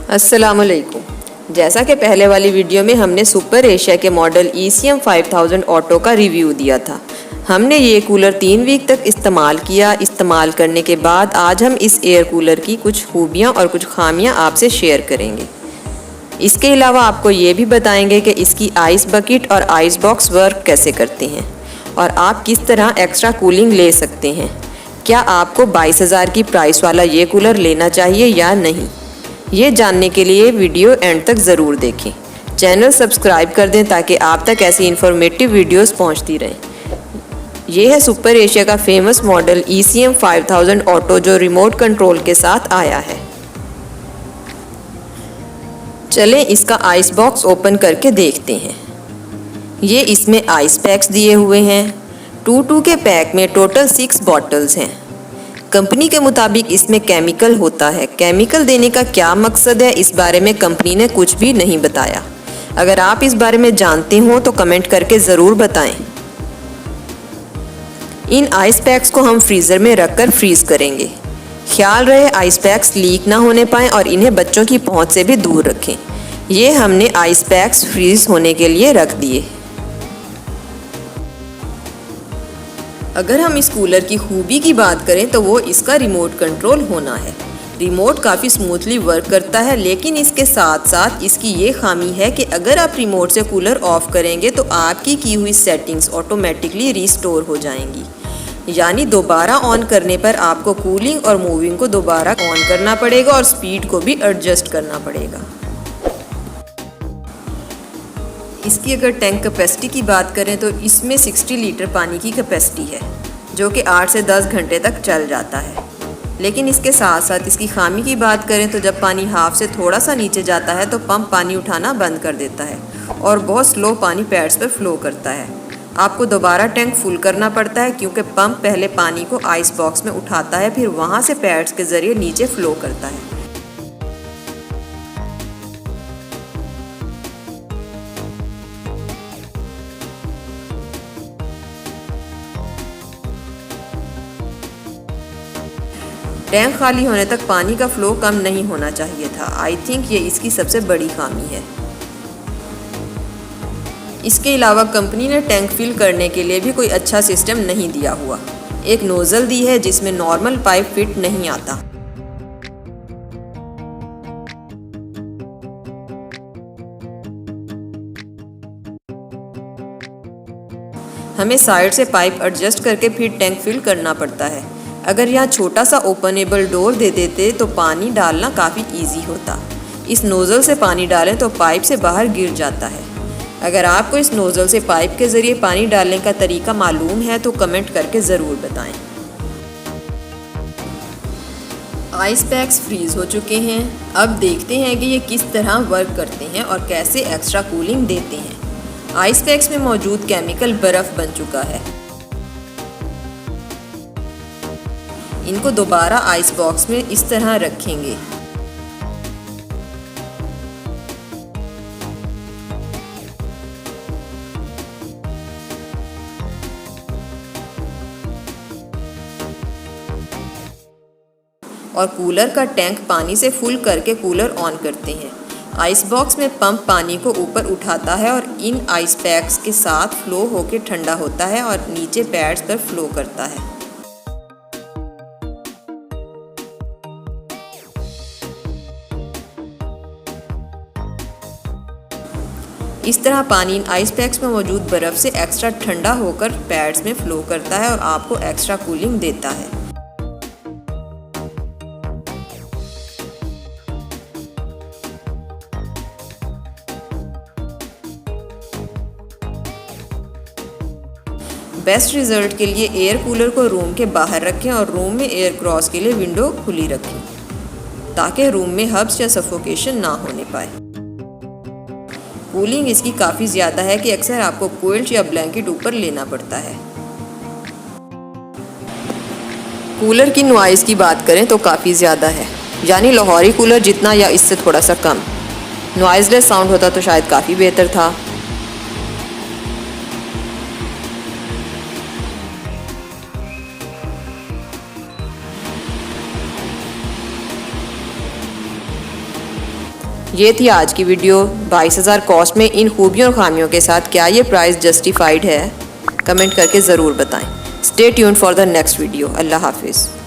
अस्सलामुअलैकुम। जैसा कि पहले वाली वीडियो में हमने सुपर एशिया के मॉडल ECM 5000 ऑटो का रिव्यू दिया था। हमने ये कूलर 3 वीक तक इस्तेमाल किया। इस्तेमाल करने के बाद आज हम इस एयर कूलर की कुछ खूबियाँ और कुछ खामियाँ आपसे शेयर करेंगे। इसके अलावा आपको ये भी बताएंगे कि इसकी आइस बकेट और आइस बॉक्स वर्क कैसे करते हैं और आप किस तरह एक्स्ट्रा कूलिंग ले सकते हैं। क्या आपको 22,000 की प्राइस वाला ये कूलर लेना चाहिए या नहीं, ये जानने के लिए वीडियो एंड तक ज़रूर देखें। चैनल सब्सक्राइब कर दें ताकि आप तक ऐसी इन्फॉर्मेटिव वीडियोस पहुंचती रहें। ये है सुपर एशिया का फेमस मॉडल ECM 5000 ऑटो जो रिमोट कंट्रोल के साथ आया है। चलें इसका आइस बॉक्स ओपन करके देखते हैं। ये इसमें आइस पैक्स दिए हुए हैं। 2 के पैक में टोटल 6 बॉटल्स हैं। कंपनी के मुताबिक इसमें केमिकल होता है। केमिकल देने का क्या मकसद है, इस बारे में कंपनी ने कुछ भी नहीं बताया। अगर आप इस बारे में जानते हो तो कमेंट करके ज़रूर बताएं। इन आइस पैक्स को हम फ्रीज़र में रखकर फ्रीज़ करेंगे। ख्याल रहे आइस पैक्स लीक ना होने पाएँ और इन्हें बच्चों की पहुंच से भी दूर रखें। ये हमने आइस पैक्स फ्रीज़ होने के लिए रख दिए। अगर हम इस कूलर की खूबी की बात करें तो वो इसका रिमोट कंट्रोल होना है। रिमोट काफ़ी स्मूथली वर्क करता है, लेकिन इसके साथ साथ इसकी ये खामी है कि अगर आप रिमोट से कूलर ऑफ करेंगे तो आपकी की हुई सेटिंग्स ऑटोमेटिकली रिस्टोर हो जाएंगी। यानी दोबारा ऑन करने पर आपको कूलिंग और मूविंग को दोबारा ऑन करना पड़ेगा और स्पीड को भी एडजस्ट करना पड़ेगा। इसकी अगर टैंक कैपेसिटी की बात करें तो इसमें 60 लीटर पानी की कैपेसिटी है, जो कि 8 से 10 घंटे तक चल जाता है। लेकिन इसके साथ साथ इसकी खामी की बात करें तो जब पानी हाफ से थोड़ा सा नीचे जाता है तो पंप पानी उठाना बंद कर देता है और बहुत स्लो पानी पैड्स पर फ्लो करता है। आपको दोबारा टैंक फुल करना पड़ता है क्योंकि पंप पहले पानी को आइस बॉक्स में उठाता है, फिर वहाँ से पैड्स के ज़रिए नीचे फ्लो करता है। टैंक खाली होने तक पानी का फ्लो कम नहीं होना चाहिए था। आई थिंक ये इसकी सबसे बड़ी खामी है। इसके अलावा कंपनी ने टैंक फिल करने के लिए भी कोई अच्छा सिस्टम नहीं दिया हुआ। एक नोज़ल दी है जिसमें नॉर्मल पाइप फिट नहीं आता। हमें साइड से पाइप एडजस्ट करके फिर टैंक फिल करना पड़ता है। अगर यहाँ छोटा सा ओपनेबल डोर दे देते तो पानी डालना काफ़ी इजी होता। इस नोज़ल से पानी डालें तो पाइप से बाहर गिर जाता है। अगर आपको इस नोज़ल से पाइप के ज़रिए पानी डालने का तरीका मालूम है तो कमेंट करके ज़रूर बताएं। आइस पैक्स फ्रीज़ हो चुके हैं। अब देखते हैं कि ये किस तरह वर्क करते हैं और कैसे एक्स्ट्रा कूलिंग देते हैं। आइस पैक्स में मौजूद केमिकल बर्फ़ बन चुका है। इनको दोबारा आइस बॉक्स में इस तरह रखेंगे। और कूलर का टैंक पानी से फुल करके कूलर ऑन करते हैं। आइस बॉक्स में पंप पानी को ऊपर उठाता है और इन आइस पैक्स के साथ फ्लो होकर ठंडा होता है और नीचे पैड्स पर फ्लो करता है। इस तरह पानी इन आइस पैक्स में मौजूद बर्फ़ से एक्स्ट्रा ठंडा होकर पैड्स में फ्लो करता है और आपको एक्स्ट्रा कूलिंग देता है। बेस्ट रिजल्ट के लिए एयर कूलर को रूम के बाहर रखें और रूम में एयर क्रॉस के लिए विंडो खुली रखें ताकि रूम में हब्स या सफोकेशन ना होने पाए। कूलिंग इसकी काफ़ी ज़्यादा है कि अक्सर आपको क्विल्ट या ब्लैंकेट ऊपर लेना पड़ता है। कूलर की नॉइज़ की बात करें तो काफ़ी ज़्यादा है, यानी लाहौरी कूलर जितना या इससे थोड़ा सा कम। नॉइज़लेस साउंड होता तो शायद काफ़ी बेहतर था। ये थी आज की वीडियो। 22,000 कॉस्ट में इन खूबियों और खामियों के साथ क्या ये प्राइस जस्टिफाइड है? कमेंट करके ज़रूर बताएं। Stay tuned for the next video. Allah हाफिज़।